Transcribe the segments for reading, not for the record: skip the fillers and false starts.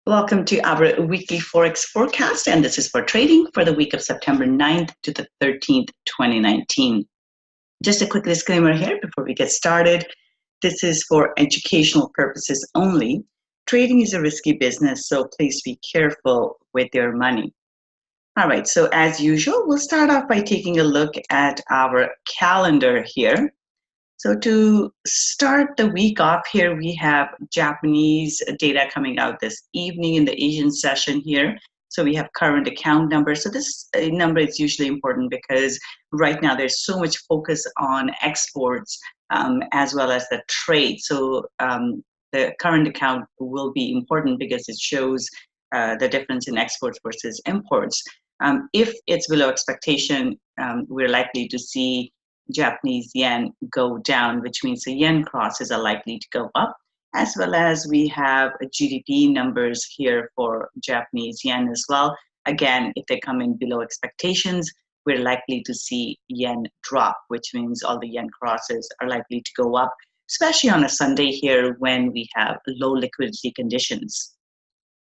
Welcome to our weekly Forex Forecast, and this is for trading for the week of September 9th to the 13th, 2019. Just a quick disclaimer here before we get started. This is for educational purposes only. Trading is a risky business, so please be careful with your money. All right, so as usual, we'll start off by taking a look at our calendar here. So to start the week off here, we have Japanese data coming out this evening in the Asian session here. So we have current account number. So this number is usually important because right now there's so much focus on exports as well as the trade. So the current account will be important because it shows the difference in exports versus imports. If it's below expectation, we're likely to see Japanese yen go down, which means the yen crosses are likely to go up, as well as we have GDP numbers here for Japanese yen as well. Again, if they come in below expectations, we're likely to see yen drop, which means all the yen crosses are likely to go up, especially on a Sunday here when we have low liquidity conditions.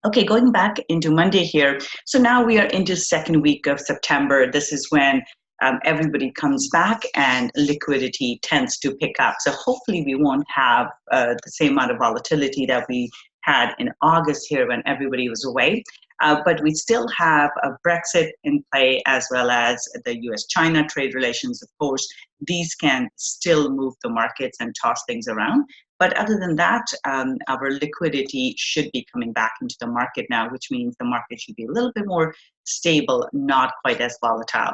Okay, going back into Monday here. So now we are into second week of September. This is when everybody comes back and liquidity tends to pick up. So hopefully we won't have the same amount of volatility that we had in August here when everybody was away. But we still have a Brexit in play as well as the US-China trade relations, of course. These can still move the markets and toss things around. But other than that, our liquidity should be coming back into the market now, which means the market should be a little bit more stable, not quite as volatile.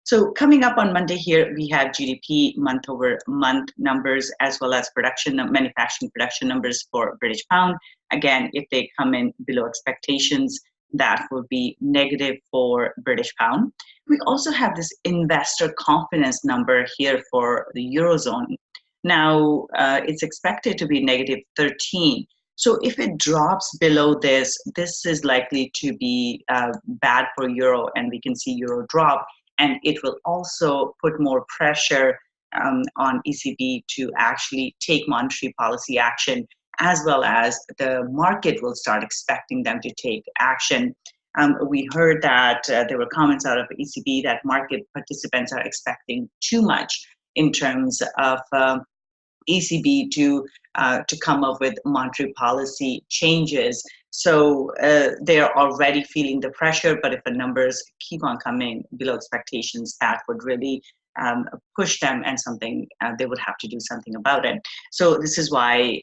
So coming up on Monday here, we have GDP month-over-month numbers as well as manufacturing production numbers for British pound. Again, if they come in below expectations, that will be negative for British pound. We also have this investor confidence number here for the Eurozone. Now, it's expected to be negative 13. So if it drops below this, this is likely to be bad for Euro, and we can see Euro drop. And it will also put more pressure on ECB to actually take monetary policy action, as well as the market will start expecting them to take action. We heard that there were comments out of ECB that market participants are expecting too much in terms of ECB to come up with monetary policy changes. So they're already feeling the pressure, but if the numbers keep on coming below expectations, that would really push them and they would have to do something about it. So this is why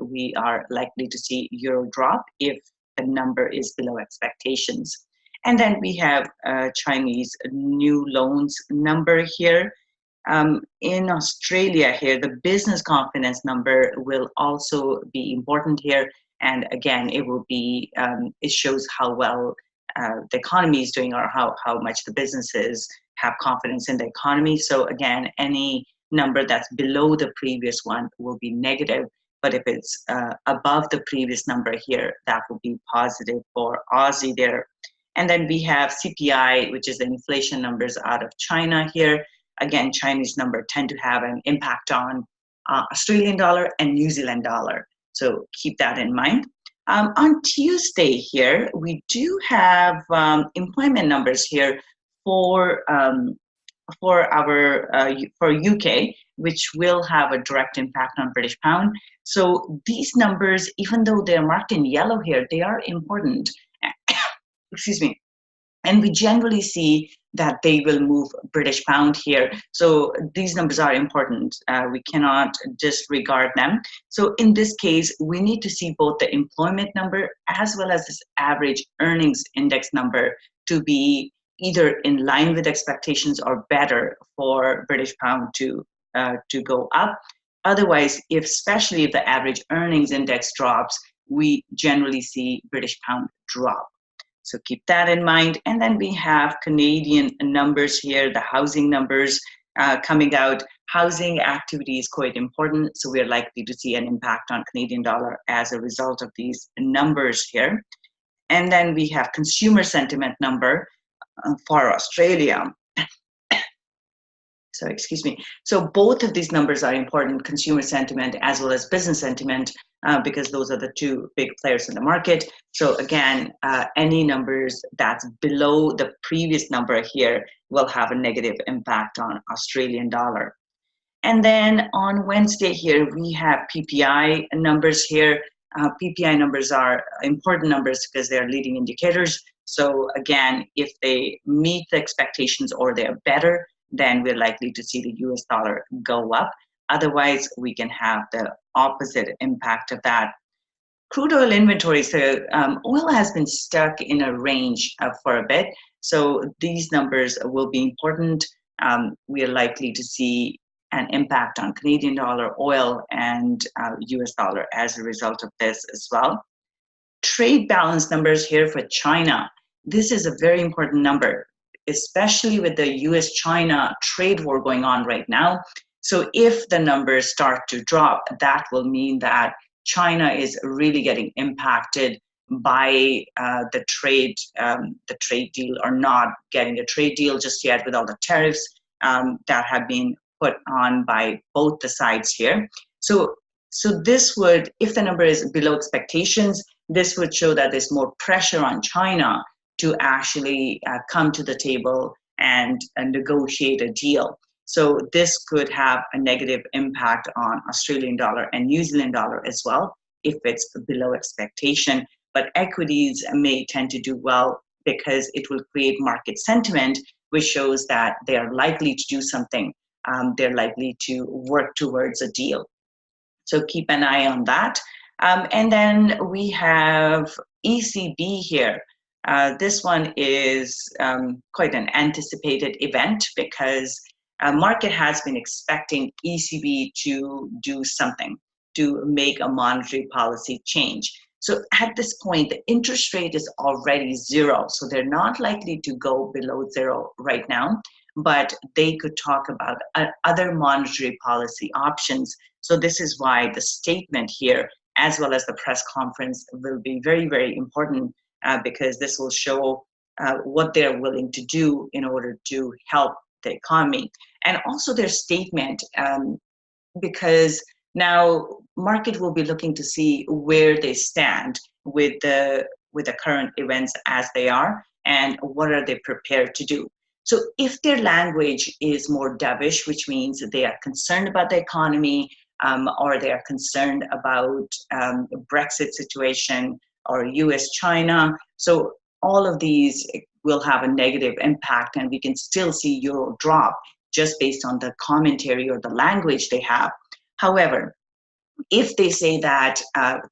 we are likely to see Euro drop if the number is below expectations. And then we have Chinese new loans number here. In Australia here, the business confidence number will also be important here. And again, it will be, it shows how well the economy is doing or how much the businesses have confidence in the economy. So again, any number that's below the previous one will be negative. But if it's above the previous number here, that will be positive for Aussie there. And then we have CPI, which is the inflation numbers out of China here. Again, Chinese numbers tend to have an impact on Australian dollar and New Zealand dollar. So keep that in mind. On Tuesday here, we do have employment numbers here for UK, which will have a direct impact on British pound. So these numbers, even though they're marked in yellow here, they are important. Excuse me. And we generally see that they will move British pound here. So these numbers are important. We cannot disregard them. So in this case, we need to see both the employment number as well as this average earnings index number to be either in line with expectations or better for British pound to go up. Otherwise, especially if the average earnings index drops, we generally see British pound drop. So keep that in mind. And then we have Canadian numbers here, the housing numbers coming out. Housing activity is quite important, so we are likely to see an impact on Canadian dollar as a result of these numbers here. And then we have consumer sentiment number for Australia. sorry, excuse me. So both of these numbers are important, consumer sentiment as well as business sentiment, because those are the two big players in the market. So again, any numbers that's below the previous number here will have a negative impact on Australian dollar. And then on Wednesday here, we have PPI numbers here. PPI numbers are important numbers because they're leading indicators. So again, if they meet the expectations or they're better, then we're likely to see the US dollar go up. Otherwise, we can have the opposite impact of that. Crude oil inventory, so oil has been stuck in a range for a bit. So these numbers will be important. We are likely to see an impact on Canadian dollar, oil, and US dollar as a result of this as well. Trade balance numbers here for China. This is a very important number, especially with the US-China trade war going on right now. So if the numbers start to drop, that will mean that China is really getting impacted by the trade deal, or not getting a trade deal just yet with all the tariffs that have been put on by both the sides here. So this would, if the number is below expectations, this would show that there's more pressure on China to actually come to the table and negotiate a deal. So this could have a negative impact on Australian dollar and New Zealand dollar as well, if it's below expectation. But equities may tend to do well because it will create market sentiment, which shows that they are likely to do something. They're likely to work towards a deal. So keep an eye on that. And then we have ECB here. This one is quite an anticipated event because market has been expecting ECB to do something, to make a monetary policy change. So at this point, the interest rate is already zero. So they're not likely to go below zero right now, but they could talk about other monetary policy options. So this is why the statement here, as well as the press conference, will be very, very important because this will show what they're willing to do in order to help the economy. And also their statement, because now market will be looking to see where they stand with the current events as they are, and what are they prepared to do. So if their language is more dovish, which means they are concerned about the economy, or they are concerned about Brexit situation or US-China, so all of these will have a negative impact, and we can still see euro drop just based on the commentary or the language they have. However, if they say that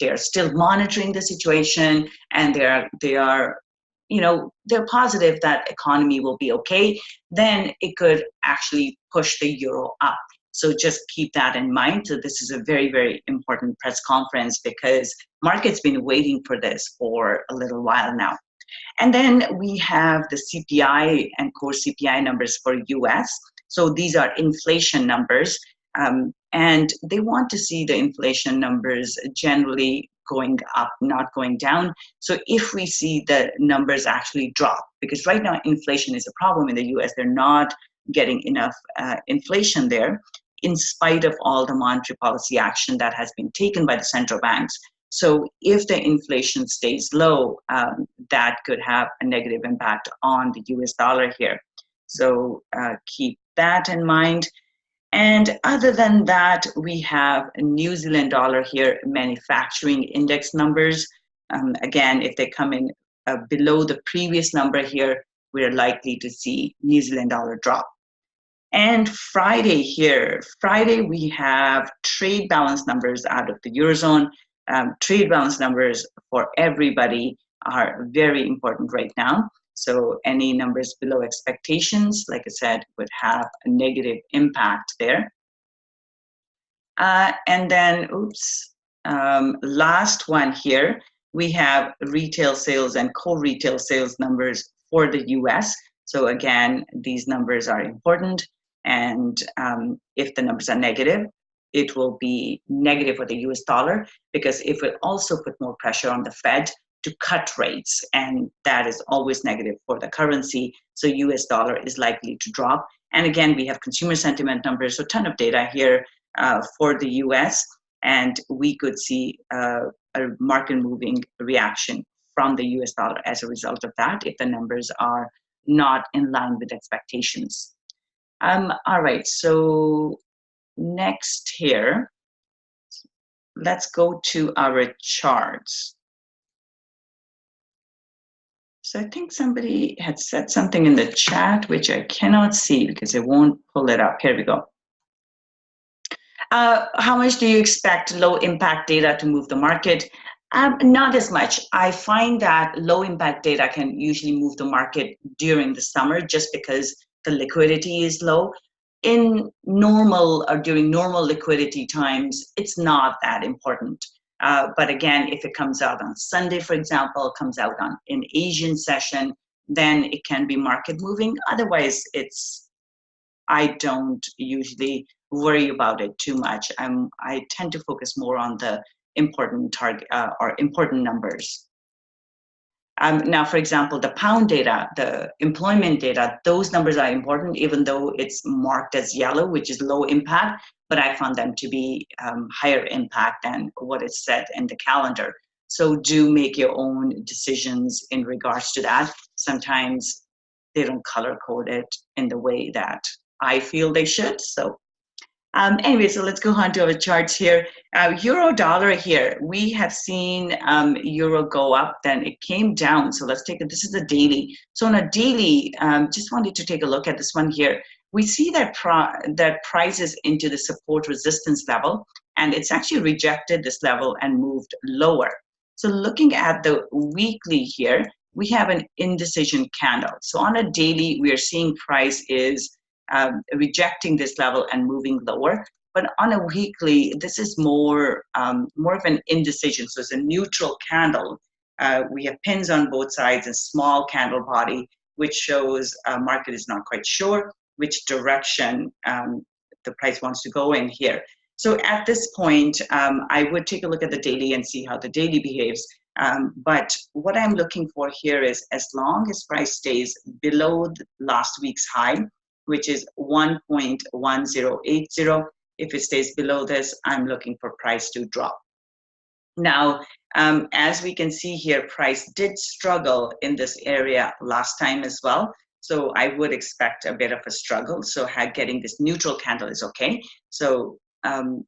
they're still monitoring the situation and they're positive that economy will be okay, then it could actually push the euro up. So just keep that in mind. So this is a very, very important press conference because market's been waiting for this for a little while now. And then we have the CPI and core CPI numbers for US. So these are inflation numbers. And they want to see the inflation numbers generally going up, not going down. So if we see the numbers actually drop, because right now inflation is a problem in the US, they're not getting enough inflation there, in spite of all the monetary policy action that has been taken by the central banks. So if the inflation stays low, that could have a negative impact on the US dollar here. So keep that in mind. And other than that, we have New Zealand dollar here, manufacturing index numbers. Again, if they come in below the previous number here, we're likely to see New Zealand dollar drop. And Friday here, we have trade balance numbers out of the Eurozone. Trade balance numbers for everybody are very important right now. So any numbers below expectations, like I said, would have a negative impact there. And then, last one here, we have retail sales and core retail sales numbers for the US. So again, these numbers are important. And if the numbers are negative, it will be negative for the US dollar, because it will also put more pressure on the Fed to cut rates, and that is always negative for the currency. So US dollar is likely to drop. And again, we have consumer sentiment numbers, so a ton of data here for the US, and we could see a market moving reaction from the US dollar as a result of that if the numbers are not in line with expectations. All right, so next here, let's go to our charts. So I think somebody had said something in the chat, which I cannot see because it won't pull it up. Here we go. How much do you expect low impact data to move the market? Not as much. I find that low impact data can usually move the market during the summer just because the liquidity is low. In normal or during normal liquidity times, it's not that important. But again, if it comes out on Sunday, for example, comes out on an Asian session, then it can be market moving. Otherwise, I don't usually worry about it too much. I tend to focus more on the important target or important numbers. Now, for example, the pound data, the employment data, those numbers are important, even though it's marked as yellow, which is low impact, but I found them to be higher impact than what is set in the calendar. So do make your own decisions in regards to that. Sometimes they don't color code it in the way that I feel they should. So anyway, so let's go on to our charts here. Euro dollar here, we have seen euro go up, then it came down. So let's take it, this is a daily. So on a daily, just wanted to take a look at this one here. We see that that price is into the support resistance level, and it's actually rejected this level and moved lower. So looking at the weekly here, we have an indecision candle. So on a daily, we are seeing price is rejecting this level and moving lower. But on a weekly, this is more of an indecision. So it's a neutral candle. We have pins on both sides, a small candle body, which shows market is not quite sure which direction the price wants to go in here. So at this point, I would take a look at the daily and see how the daily behaves. But what I'm looking for here is, as long as price stays below last week's high, which is 1.1080. If it stays below this, I'm looking for price to drop. Now, as we can see here, price did struggle in this area last time as well. So I would expect a bit of a struggle. So getting this neutral candle is okay. So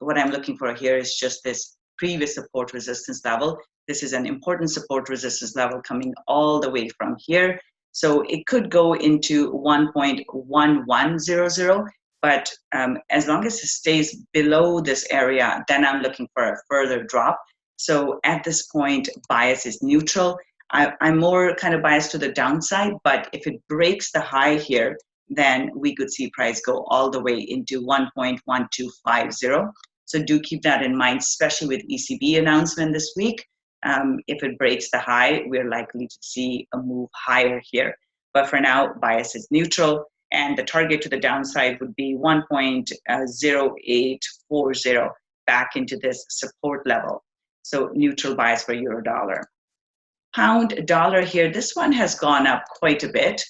what I'm looking for here is just this previous support resistance level. This is an important support resistance level coming all the way from here. So it could go into 1.1100, but as long as it stays below this area, then I'm looking for a further drop. So at this point, bias is neutral. I'm more kind of biased to the downside, but if it breaks the high here, then we could see price go all the way into 1.1250. So do keep that in mind, especially with ECB announcement this week. If it breaks the high, we're likely to see a move higher here. But for now, bias is neutral, and the target to the downside would be 1.0840 back into this support level. So neutral bias for euro dollar. Pound dollar here, this one has gone up quite a bit.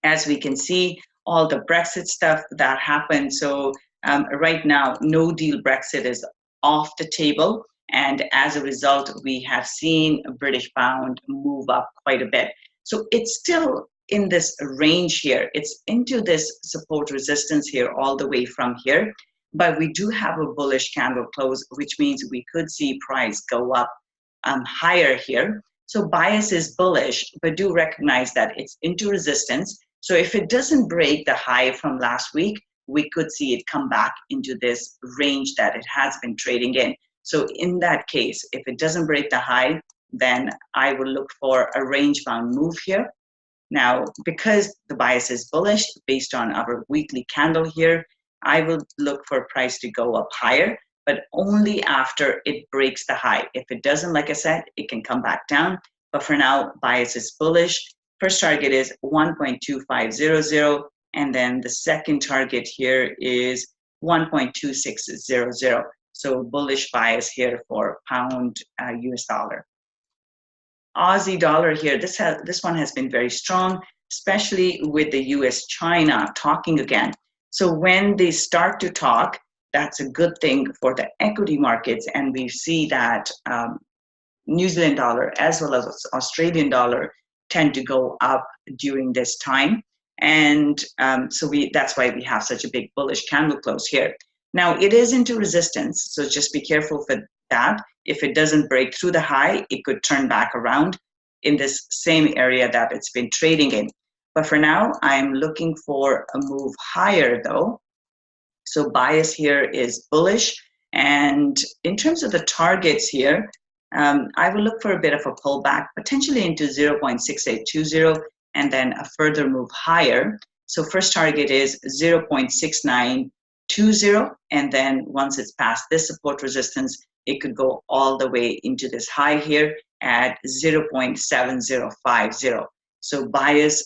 As we can see, all the Brexit stuff that happened. So right now, no deal Brexit is off the table. And as a result, we have seen British pound move up quite a bit. So it's still in this range here. It's into this support resistance here all the way from here. But we do have a bullish candle close, which means we could see price go up higher here. So bias is bullish, but do recognize that it's into resistance. So if it doesn't break the high from last week, we could see it come back into this range that it has been trading in. So in that case, if it doesn't break the high, then I will look for a range-bound move here. Now, because the bias is bullish, based on our weekly candle here, I will look for price to go up higher, but only after it breaks the high. If it doesn't, like I said, it can come back down. But for now, bias is bullish. First target is 1.2500, and then the second target here is 1.2600. So bullish bias here for pound US dollar. Aussie dollar here, this one has been very strong. especially with the US-China talking again. So when they start to talk, that's a good thing for the equity markets, and we see that New Zealand dollar as well as Australian dollar tend to go up during this time. And so that's why we have such a big bullish candle close here. Now it is into resistance, so just be careful for that. If it doesn't break through the high, it could turn back around in this same area that it's been trading in. But for now, I'm looking for a move higher though. So bias here is bullish. And in terms of the targets here, I will look for a bit of a pullback, potentially into 0.6820, and then a further move higher. So first target is 0.6920, and then once it's past this support resistance, it could go all the way into this high here at 0.7050. So bias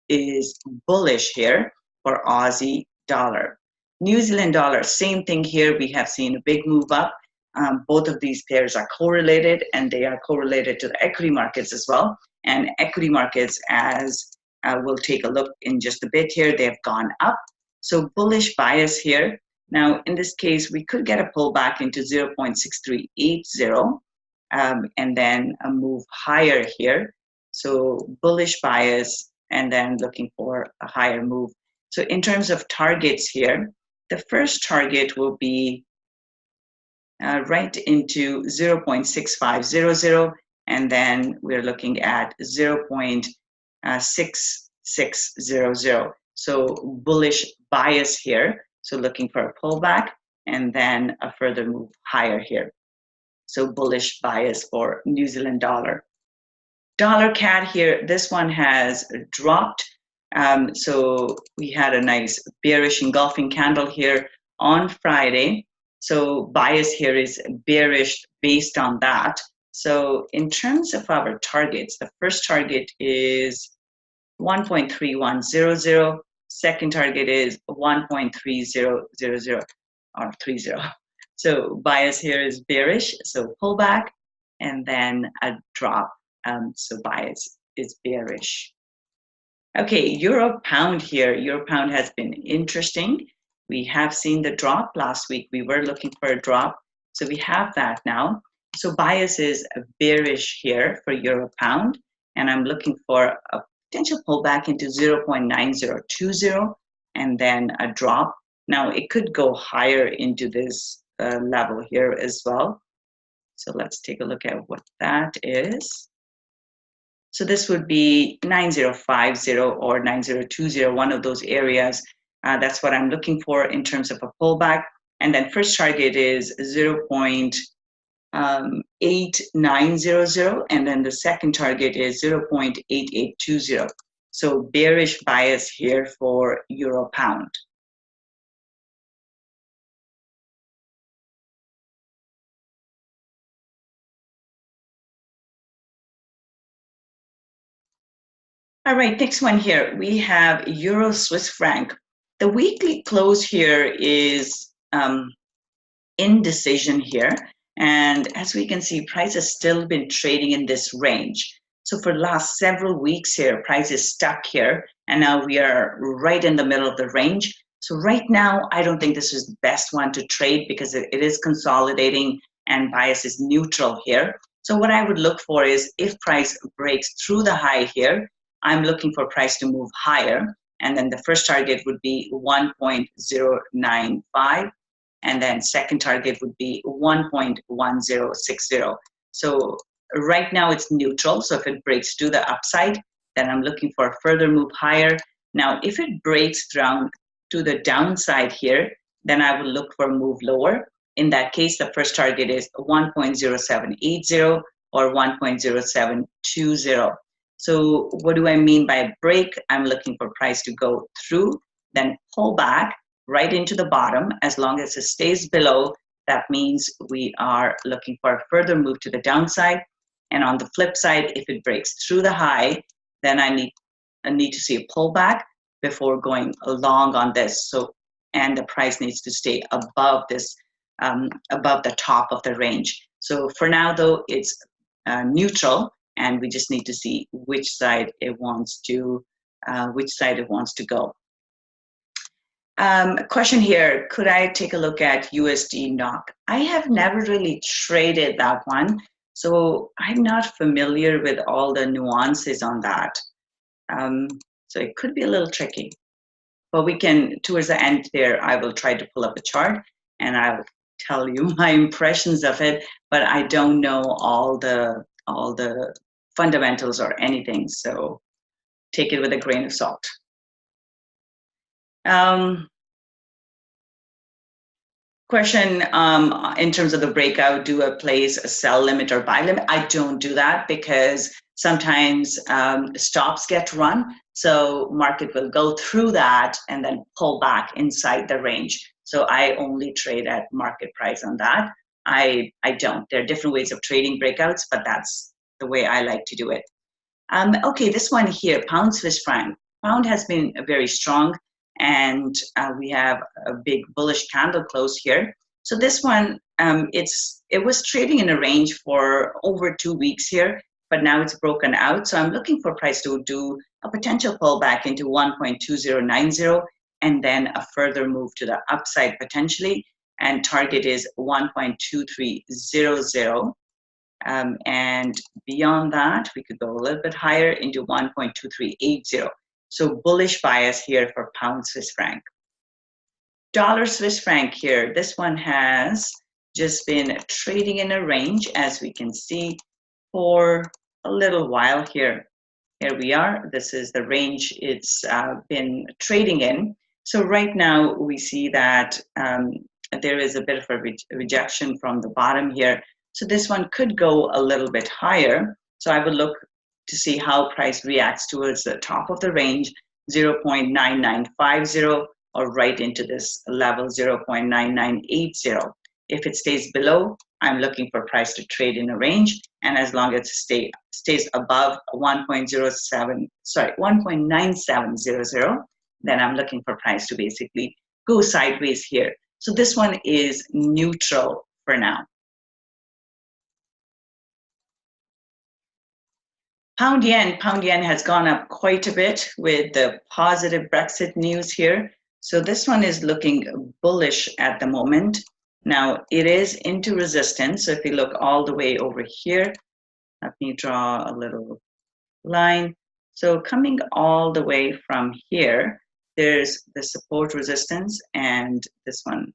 is bullish here for Aussie dollar. New Zealand dollar, same thing here. We have seen a big move up. Both of these pairs are correlated, and they are correlated to the equity markets as well. And equity markets, as we'll take a look in just a bit here, they have gone up. So bullish bias here. Now, in this case, we could get a pullback into 0.6380, and then a move higher here. So bullish bias, and then looking for a higher move. So in terms of targets here, the first target will be right into 0.6500, and then we're looking at 0.6600. So bullish bias here. So looking for a pullback and then a further move higher here. So bullish bias for New Zealand dollar. Dollar CAD here, this one has dropped. So we had a nice bearish engulfing candle here on Friday. So bias here is bearish based on that. So in terms of our targets, the first target is 1.3100. Second target is 1.3000 or 30. So bias here is bearish, so pullback, and then a drop. So bias is bearish. Okay, Euro Pound here. Euro Pound has been interesting. We have seen the drop last week. We were looking for a drop, so we have that now. So bias is bearish here for Euro Pound, and I'm looking for a potential pullback into 0.9020 and then a drop. Now it could go higher into this level here as well. So let's take a look at what that is. So this would be 9050 or 9020, one of those areas. That's what I'm looking for in terms of a pullback. And then first target is 0.8900, and then the second target is 0.8820. So bearish bias here for Euro Pound. All right, next one here. We have Euro Swiss franc. The weekly close here is indecision here. And as we can see, price has still been trading in this range. So for the last several weeks here, price is stuck here. And now we are right in the middle of the range. So right now, I don't think this is the best one to trade because it is consolidating and bias is neutral here. So what I would look for is if price breaks through the high here, I'm looking for price to move higher. And then the first target would be 1.095. And then second target would be 1.1060. So right now it's neutral. So if it breaks to the upside, then I'm looking for a further move higher. Now, if it breaks down to the downside here, then I will look for a move lower. In that case, the first target is 1.0780 or 1.0720. So what do I mean by break? I'm looking for price to go through, then pull back right into the bottom. As long as it stays below, that means we are looking for a further move to the downside. And on the flip side, if it breaks through the high, then I need to see a pullback before going long on this. So, and the price needs to stay above this, above the top of the range. So for now, though, it's neutral, and we just need to see which side it wants to which side it wants to go. Question here, could I take a look at USD NOK? I have never really traded that one, so I'm not familiar with all the nuances on that. So it could be a little tricky. But we can, towards the end there, I will try to pull up a chart and I'll tell you my impressions of it, but I don't know all the fundamentals or anything, so take it with a grain of salt. Question in terms of the breakout, do I place a sell limit or buy limit? I don't do that because sometimes stops get run. So market will go through that and then pull back inside the range. So I only trade at market price on that. I don't. There are different ways of trading breakouts, but that's the way I like to do it. Okay, this one here, pound Swiss franc. Pound has been very strong, and we have a big bullish candle close here. So this one, it was trading in a range for over 2 weeks here, but now it's broken out. So I'm looking for price to do a potential pullback into 1.2090 and then a further move to the upside potentially. And target is 1.2300. And beyond that, we could go a little bit higher into 1.2380. So bullish bias here for pound Swiss franc. Dollar Swiss franc here, this one has just been trading in a range, as we can see, for a little while here. Here we are. This is the range it's been trading in. So right now we see that there is a bit of a rejection from the bottom here. So this one could go a little bit higher. So I would look to see how price reacts towards the top of the range, 0.9950, or right into this level, 0.9980. If it stays below, I'm looking for price to trade in a range, and as long as it stays above 1.9700, then I'm looking for price to basically go sideways here. So this one is neutral for now. Pound yen has gone up quite a bit with the positive Brexit news here. So this one is looking bullish at the moment. Now it is into resistance. So if you look all the way over here, let me draw a little line. So coming all the way from here, there's the support resistance, and this one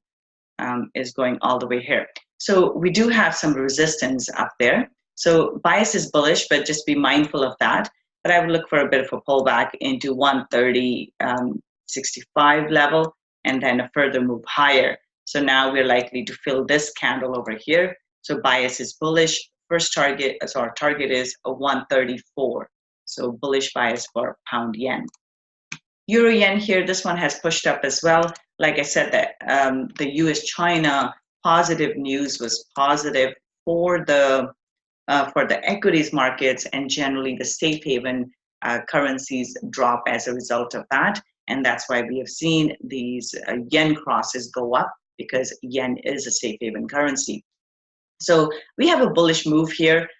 is going all the way here. So we do have some resistance up there. So bias is bullish, but just be mindful of that. But I would look for a bit of a pullback into 130.65 level, and then a further move higher. So now we're likely to fill this candle over here. So bias is bullish. First target, so our target is a 134. So bullish bias for pound yen. Euro yen here, this one has pushed up as well. Like I said, that the US-China positive news was positive for the equities markets, and generally the safe haven currencies drop as a result of that. And that's why we have seen these yen crosses go up, because yen is a safe haven currency. So we have a bullish move here.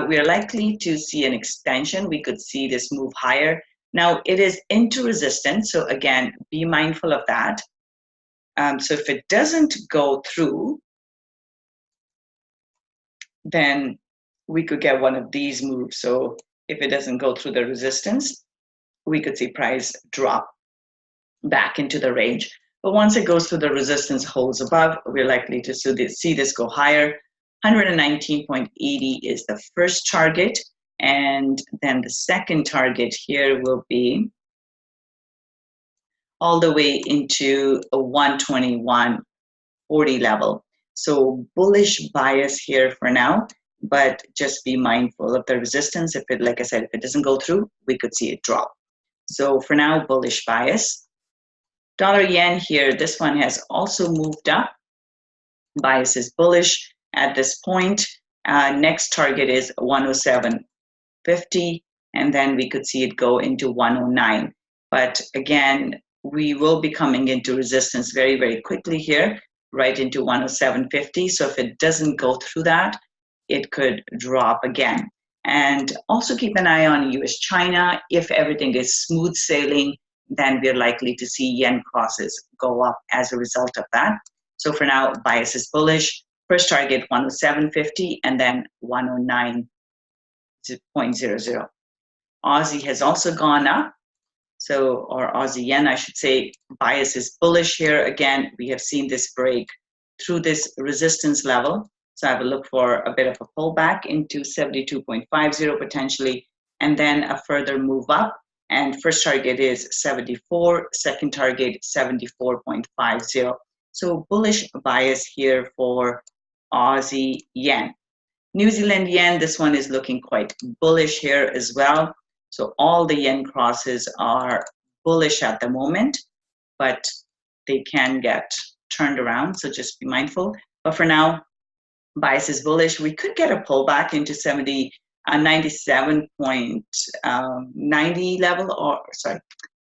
We are likely to see an extension. We could see this move higher. Now it is into resistance. So again, be mindful of that. So if it doesn't go through, then we could get one of these moves. So if it doesn't go through the resistance, we could see price drop back into the range. But once it goes through the resistance, holds above, we're likely to see this go higher. 119.80 is the first target. And then the second target here will be all the way into a 121.40 level. So bullish bias here for now, but just be mindful of the resistance. If it, like I said, if it doesn't go through, we could see it drop. So for now, bullish bias. Dollar yen here, this one has also moved up. Bias is bullish at this point. Next target is 107.50, and then we could see it go into 109. But again, we will be coming into resistance very, very quickly here, right into 107.50. So if it doesn't go through that, it could drop again. And also keep an eye on US-China. If everything is smooth sailing, then we're likely to see yen crosses go up as a result of that. So for now, bias is bullish. First target 107.50 and then 109.00. Aussie has also gone up. So, or Aussie yen, I should say, bias is bullish here. Again, we have seen this break through this resistance level. So I will look for a bit of a pullback into 72.50 potentially, and then a further move up. And first target is 74, second target 74.50. So bullish bias here for Aussie yen. New Zealand yen, this one is looking quite bullish here as well. So all the yen crosses are bullish at the moment, but they can get turned around, so just be mindful. But for now, bias is bullish. We could get a pullback into 97.90 level, or sorry,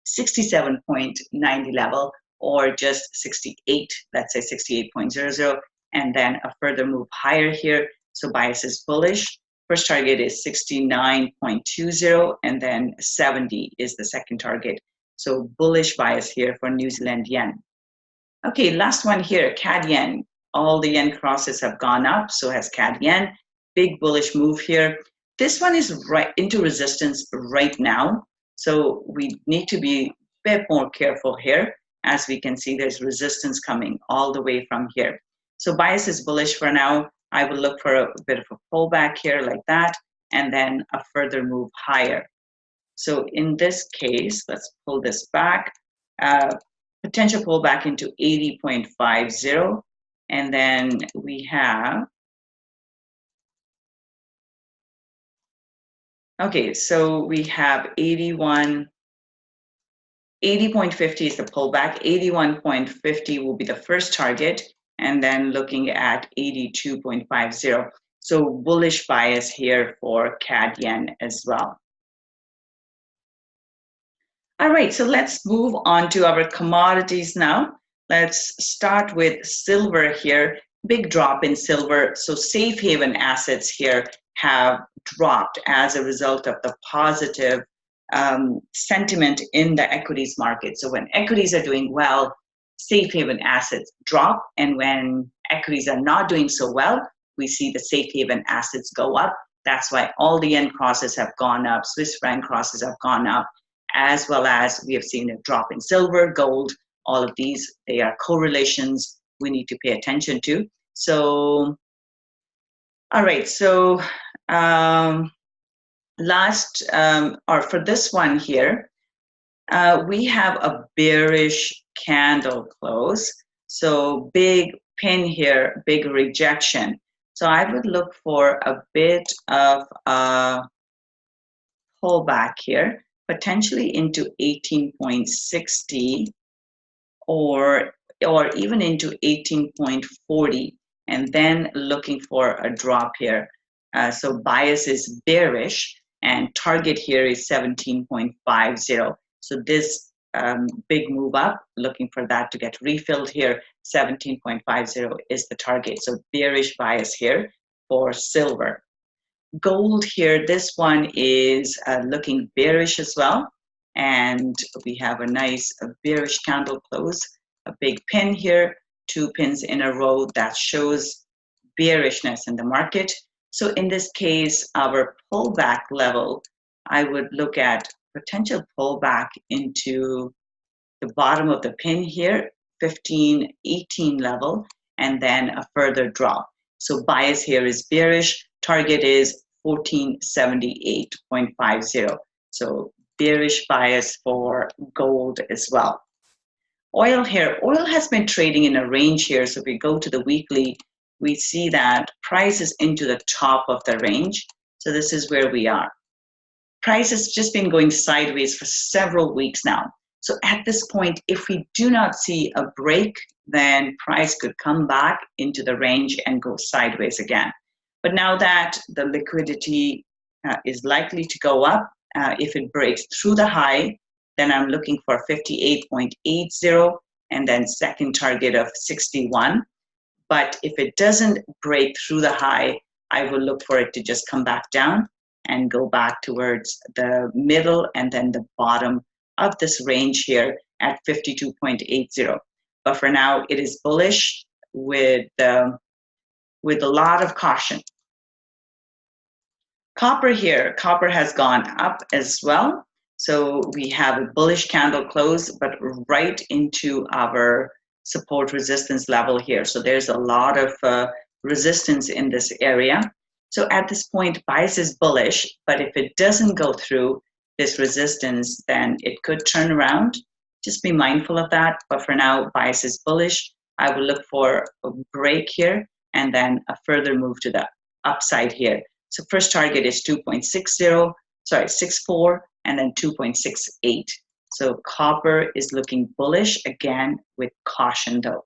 67.90 level, or just 68, let's say 68.00, and then a further move higher here. So bias is bullish. First target is 69.20, and then 70 is the second target. So bullish bias here for New Zealand yen. Okay, last one here, CAD yen. All the yen crosses have gone up, so has CAD yen. Big bullish move here. This one is right into resistance right now, so we need to be a bit more careful here. As we can see, there's resistance coming all the way from here. So bias is bullish for now. I will look for a bit of a pullback here like that, and then a further move higher. So in this case, let's pull this back. Potential pullback into 80.50, and then we have, okay, so we have 80.50 is the pullback, 81.50 will be the first target, and then looking at 82.50. So bullish bias here for CAD yen as well. All right, so let's move on to our commodities now. Let's start with silver here. Big drop in silver. So safe haven assets here have dropped as a result of the positive sentiment in the equities market. So when equities are doing well, safe haven assets drop, and when equities are not doing so well, we see the safe haven assets go up. That's why all the yen crosses have gone up, Swiss franc crosses have gone up, as well as we have seen a drop in silver, gold, all of these, they are correlations we need to pay attention to. So, all right, so for this one here, we have a bearish candle close. So big pin here, big rejection. So I would look for a bit of a pullback here, potentially into 18.60 or even into 18.40, and then looking for a drop here. So bias is bearish, and target here is 17.50. So this big move up, looking for that to get refilled here, 17.50 is the target. So bearish bias here for silver. Gold here, this one is looking bearish as well. And we have a nice bearish candle close, a big pin here, 2 pins in a row that shows bearishness in the market. So in this case, our pullback level, I would look at potential pullback into the bottom of the pin here, 15.18 level, and then a further drop. So bias here is bearish, target is 1478.50. So bearish bias for gold as well. Oil here, oil has been trading in a range here. So if we go to the weekly, we see that price is into the top of the range. So this is where we are. Price has just been going sideways for several weeks now. So at this point, if we do not see a break, then price could come back into the range and go sideways again. But now that the liquidity is likely to go up, if it breaks through the high, then I'm looking for 58.80 and then second target of 61. But if it doesn't break through the high, I will look for it to just come back down and go back towards the middle and then the bottom of this range here at 52.80. But for now, it is bullish with a lot of caution. Copper here, copper has gone up as well. So we have a bullish candle close, but right into our support resistance level here. So there's a lot of resistance in this area. So at this point, bias is bullish, but if it doesn't go through this resistance, then it could turn around. Just be mindful of that. But for now, bias is bullish. I will look for a break here and then a further move to the upside here. So first target is 64, and then 2.68. So copper is looking bullish again with caution though.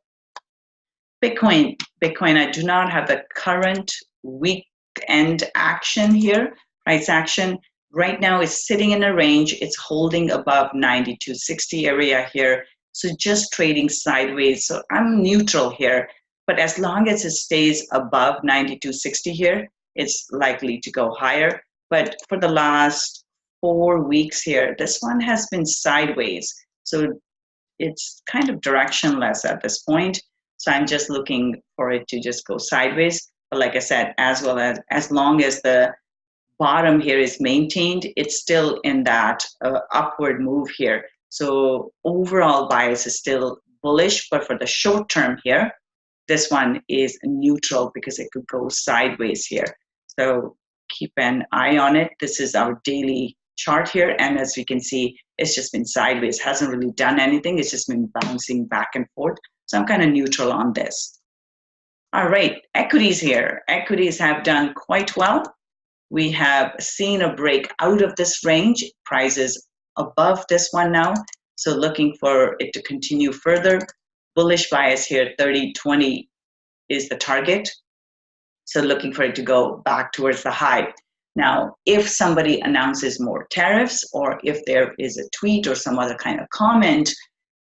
Bitcoin, I do not have the current weekend action here, price action. Right now it's sitting in a range. It's holding above 92.60 area here. So just trading sideways. So I'm neutral here, but as long as it stays above 92.60 here, it's likely to go higher. But for the last 4 weeks here, this one has been sideways. So it's kind of directionless at this point. So I'm just looking for it to just go sideways. But like I said, as long as the bottom here is maintained, it's still in that upward move here. So overall bias is still bullish, but for the short term here, this one is neutral because it could go sideways here. So keep an eye on it. This is our daily chart here. And as we can see, it's just been sideways, hasn't really done anything. It's just been bouncing back and forth. So I'm kind of neutral on this. All right, equities here. Equities have done quite well. We have seen a break out of this range. Prices above this one now. So looking for it to continue further. Bullish bias here, 30.20 is the target. So looking for it to go back towards the high. Now, if somebody announces more tariffs, or if there is a tweet or some other kind of comment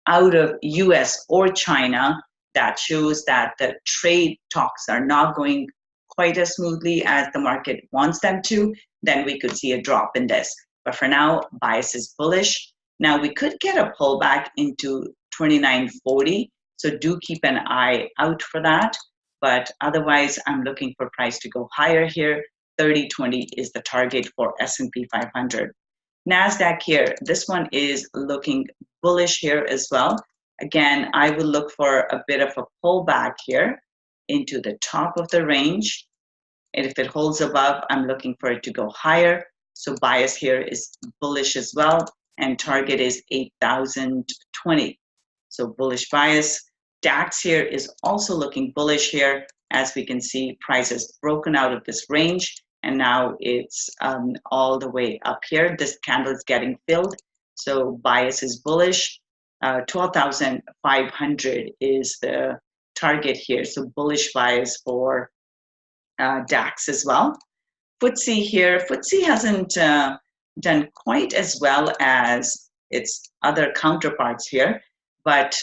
out of US or China that shows that the trade talks are not going quite as smoothly as the market wants them to, then we could see a drop in this. But for now, bias is bullish. Now we could get a pullback into 29.40, so do keep an eye out for that. But otherwise, I'm looking for price to go higher here. 30.20 is the target for S&P 500. NASDAQ here, this one is looking bullish here as well. Again, I will look for a bit of a pullback here into the top of the range. And if it holds above, I'm looking for it to go higher. So bias here is bullish as well. And target is 8,020. So bullish bias. DAX here is also looking bullish here. As we can see, price has broken out of this range. And now it's all the way up here. This candle is getting filled. So bias is bullish. 12,500 is the target here. So bullish bias for DAX as well. FTSE here, FTSE hasn't done quite as well as its other counterparts here, but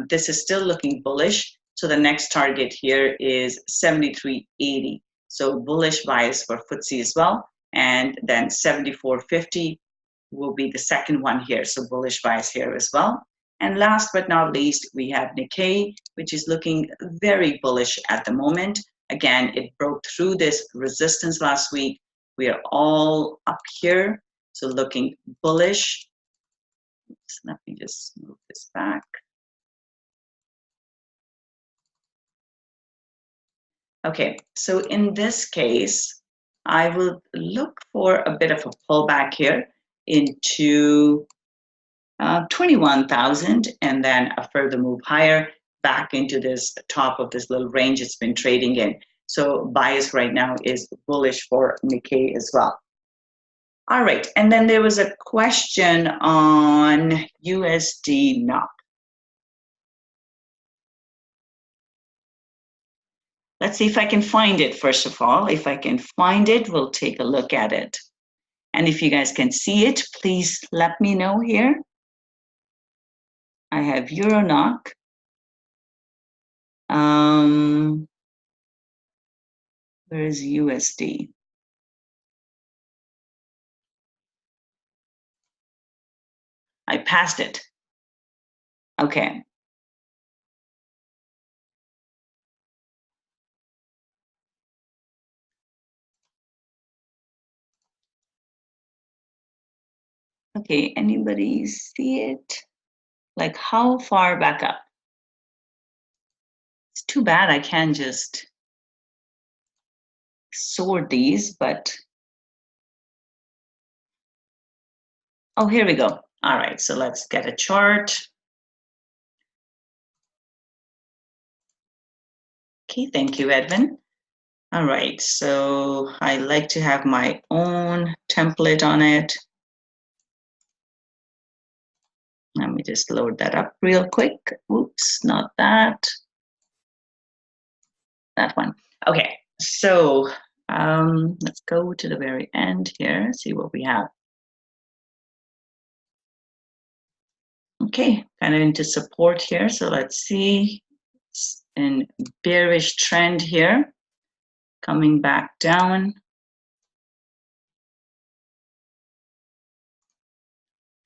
this is still looking bullish. So the next target here is 73.80. So bullish bias for FTSE as well. And then 74.50 will be the second one here. So bullish bias here as well. And last but not least, we have Nikkei, which is looking very bullish at the moment. Again, it broke through this resistance last week. We are all up here, so looking bullish. Oops, let me just move this back. Okay, so in this case, I will look for a bit of a pullback here into 21,000 and then a further move higher back into this top of this little range it's been trading in. So bias right now is bullish for Nikkei as well. All right, and then there was a question on USD NOK. Let's see if I can find it, first of all. If I can find it, we'll take a look at it. And if you guys can see it, please let me know here. I have Euro NOK. Where is USD? I passed it. Okay. Okay, anybody see it? Like how far back up? It's too bad I can't just sort these, but oh, here we go. All right, so let's get a chart. Okay, thank you, Edwin. All right, so I like to have my own template on it. Let me just load that up real quick. Oops, not that. That one. Okay, so let's go to the very end here, see what we have. Okay, kind of into support here. So let's see, it's in bearish trend here, coming back down.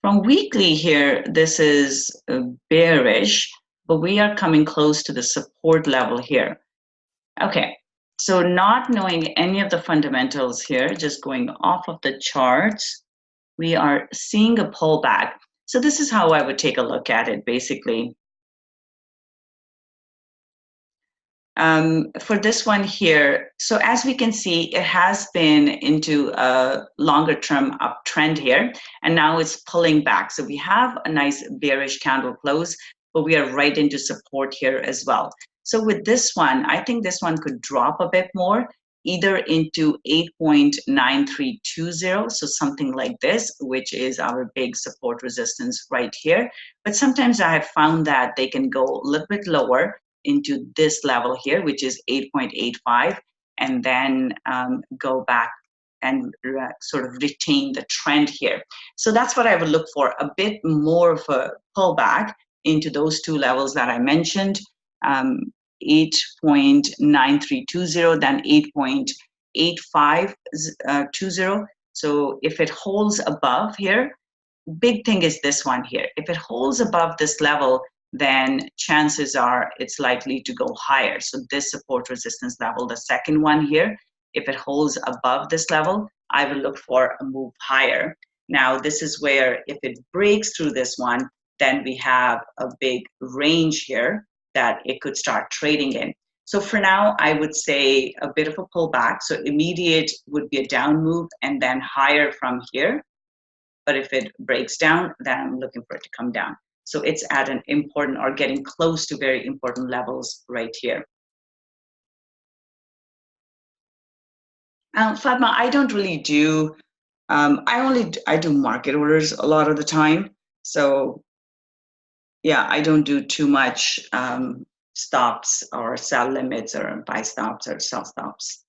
From weekly here, this is bearish, but we are coming close to the support level here. Okay, so not knowing any of the fundamentals here, just going off of the charts, we are seeing a pullback. So this is how I would take a look at it, basically. For this one here, so as we can see, it has been into a longer term uptrend here, and now it's pulling back. So we have a nice bearish candle close, but we are right into support here as well. So with this one, I think this one could drop a bit more, either into 8.9320, so something like this, which is our big support resistance right here. But sometimes I have found that they can go a little bit lower into this level here, which is 8.85, and then go back and sort of retain the trend here. So that's what I would look for, a bit more of a pullback into those two levels that I mentioned, 8.9320, then 8.8520. So if it holds above here, big thing is this one here. If it holds above this level, then chances are it's likely to go higher. So this support resistance level, the second one here, if it holds above this level, I will look for a move higher. Now, this is where if it breaks through this one, then we have a big range here that it could start trading in. So for now, I would say a bit of a pullback. So immediate would be a down move and then higher from here. But if it breaks down, then I'm looking for it to come down. So it's at an important or getting close to very important levels right here. Fatma, I don't really do, I do market orders a lot of the time. So yeah, I don't do too much stops or sell limits or buy stops or sell stops.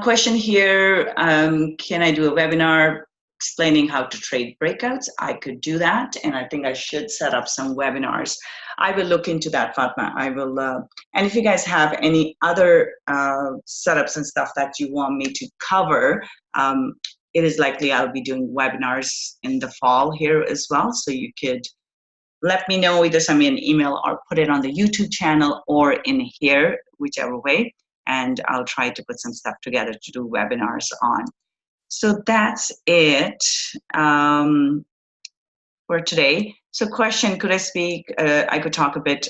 Question here, can I do a webinar explaining how to trade breakouts? I could do that, and I think I should set up some webinars. I will look into that, Fatma. I will, and if you guys have any other setups and stuff that you want me to cover, it is likely I'll be doing webinars in the fall here as well, so you could let me know, either send me an email or put it on the YouTube channel or in here, whichever way, and I'll try to put some stuff together to do webinars on. So that's it for today. So question, could I speak, I could talk a bit,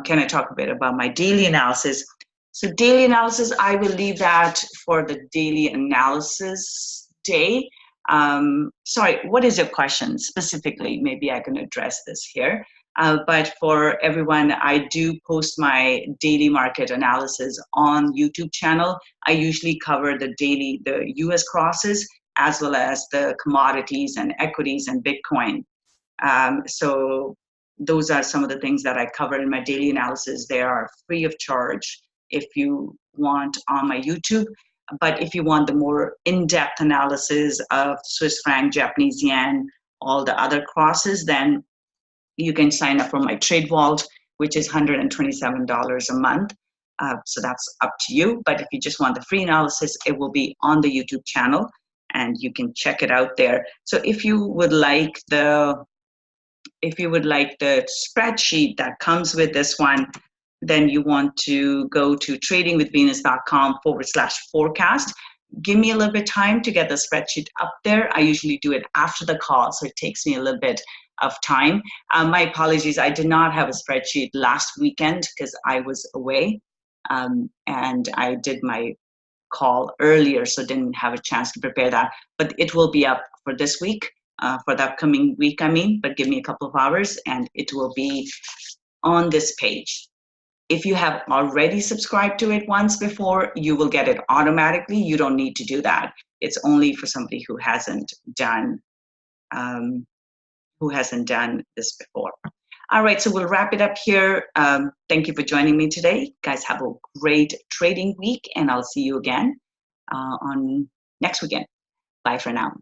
can I talk a bit about my daily analysis? So daily analysis, I will leave that for the daily analysis day. Sorry, what is your question specifically? Maybe I can address this here. But for everyone, I do post my daily market analysis on YouTube channel. I usually cover the US crosses as well as the commodities and equities and Bitcoin. So those are some of the things that I cover in my daily analysis. They are free of charge if you want on my YouTube. But if you want the more in-depth analysis of Swiss franc, Japanese yen, all the other crosses, then you can sign up for my Trade Vault, which is $127 a month. So that's up to you. But if you just want the free analysis, it will be on the YouTube channel and you can check it out there. So if you would like the if you would like the spreadsheet that comes with this one, then you want to go to tradingwithvenus.com/forecast. Give me a little bit of time to get the spreadsheet up there. I usually do it after the call, so it takes me a little bit of time. My apologies, I did not have a spreadsheet last weekend because I was away, and I did my call earlier, so didn't have a chance to prepare that. But it will be up for this week, for the upcoming week, but give me a couple of hours and it will be on this page. If you have already subscribed to it once before, you will get it automatically. You don't need to do that. It's only for somebody who hasn't done this before. All right, so we'll wrap it up here. Thank you for joining me today. Guys, have a great trading week, and I'll see you again on next weekend. Bye for now.